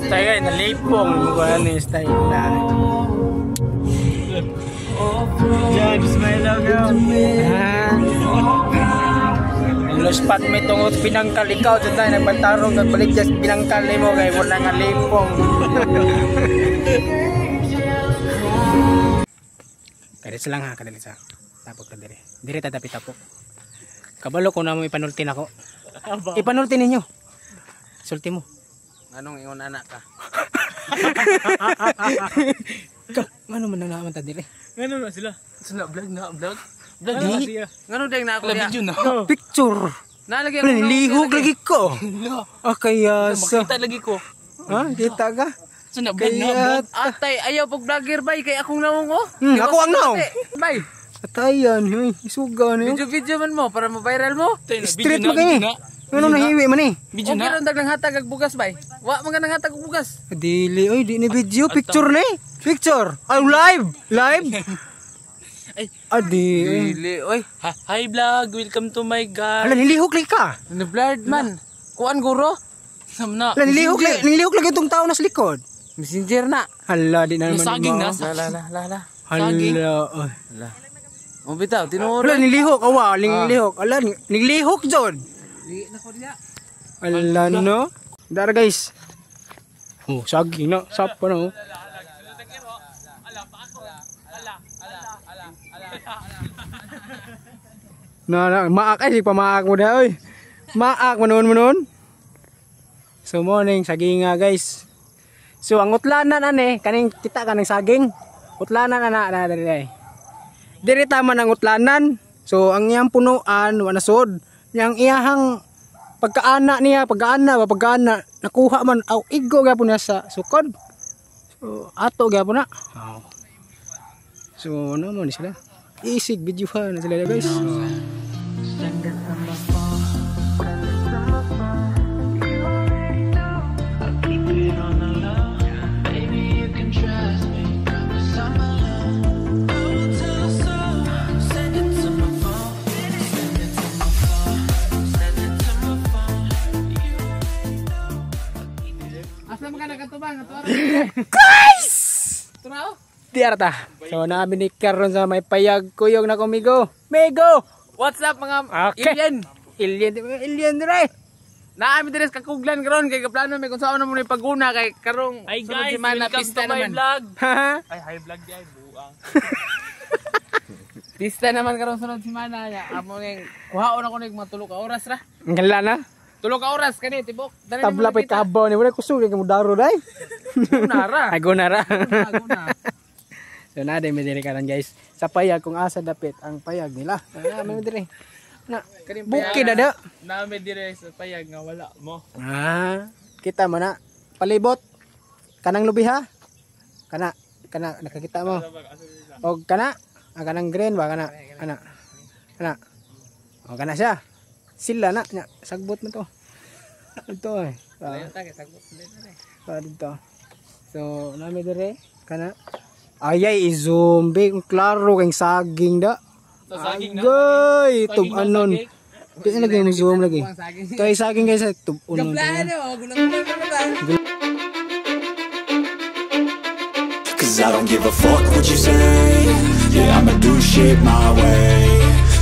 Tayo guys, nalipong mo ni style na. Diyan, smile lang girl. Luspat may tungod pinangkal ikaw dyan tayo nagpantarong nagbalik dyan pinangkal mo kaya mo lang nalipong. Kadits lang ha, kadits ha. Tapok na dire. Dire tadapit tapok. Kabalo ko na mo ipanultin ako. Ipanultin ninyo. Sulti mo. Anong ingon anak ka? Ngano man na naman ta dire? Ngano na sila? Sila vlog na vlog. Vlog na siya. Ngano ding na ako diya? Picture. Nalagay ako. Lihog lagi ko. Ah kaya sa makita lagi ko. Ha? Kita ka? Sina vlog na vlog. Atay ayaw pag vlogger bay kay akong nawong oh. Ako ang naw. Bay. Atayan, hoy. Isuga na. Video man mo para ma-viral mo. Street mo kay. Ano nahiwi man eh? Video na. Okay, lang hatag ag bugas bay. Wa man nang hatag ag bugas. Dili oy, di ni video, picture na eh. Picture. Oh, live. Live. Ay, dili oy. Hi vlog, welcome to my god. Ala nilihok lagi ka. Na-blurred man. Kuan guro. Samna. Ala nilihok lagi itong tao nas likod. Messenger na. Hala, di na naman. Saging na. La. Hala, oy. Hala. O bitaw, tinuod. Ala nilihok, awa, nilihok. Ala, nilihok jud. Ala no. Dara guys. Oh, saging na, sap pa na oh. Na maak ay pamaak mo da oy. Maak manon. So morning saging nga guys. So ang utlanan ane kaning kita kanang saging. Utlanan ana diri. Diri tama ng utlanan. So ang iyang punuan wala sod. Yang iyahang pagkaana nakuha man aw igo gyapon na sa sukod. So ato gyapon na. So ano mo ni sila? Isig videohan na sila guys. Guys! Turao? Tiarta. So namin ni karon sa may payag kuyog na kumigo. Mego. What's up mga alien? Alien dire. Naami dire sa kakuglan karon kay kaplano may kung saan na mo ni paguna kay karong sunod semana pista naman. Ay hi vlog di ay buang. Pista naman karong sunod semana nya. Amo ning kuhaon ako ning mga 3 ka oras ra. Ngala na. 3 ka oras kani tibok. Tabla pay kabaw ni wala kusog kay mo daro dai. Gunara. Ay gunara. So na day mediri karon guys. Sa payag kung asa dapit ang payag nila. May mediri. Na bukid ada. Na mediri sa payag nga wala mo. Kita mo na palibot kanang lubiha. Kana nakakita mo. Og kana kanang green ba kana ana. O kana siya. Sila na nya sagbot mo to. Ito eh. Sagbot dito. So nami dire kana ayay zombie klaro kang saging da. Saging na. Goy, tub-anon. Di na lagi mo zoom lagi. Kay saging guys tub-anon. Cause I don't give a fuck what you say. Yeah, I'ma do shit my way.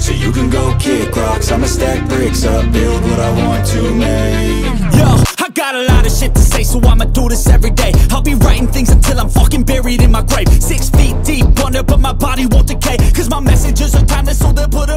So you can go kick rocks, I'ma stack bricks up, build what I want to make. Yo, I got a lot of shit to say, so I'ma do this every day. I'll be writing things until I'm fucking buried in my grave. 6 feet deep under, but my body won't decay. Cause my messages are timeless, so they'll put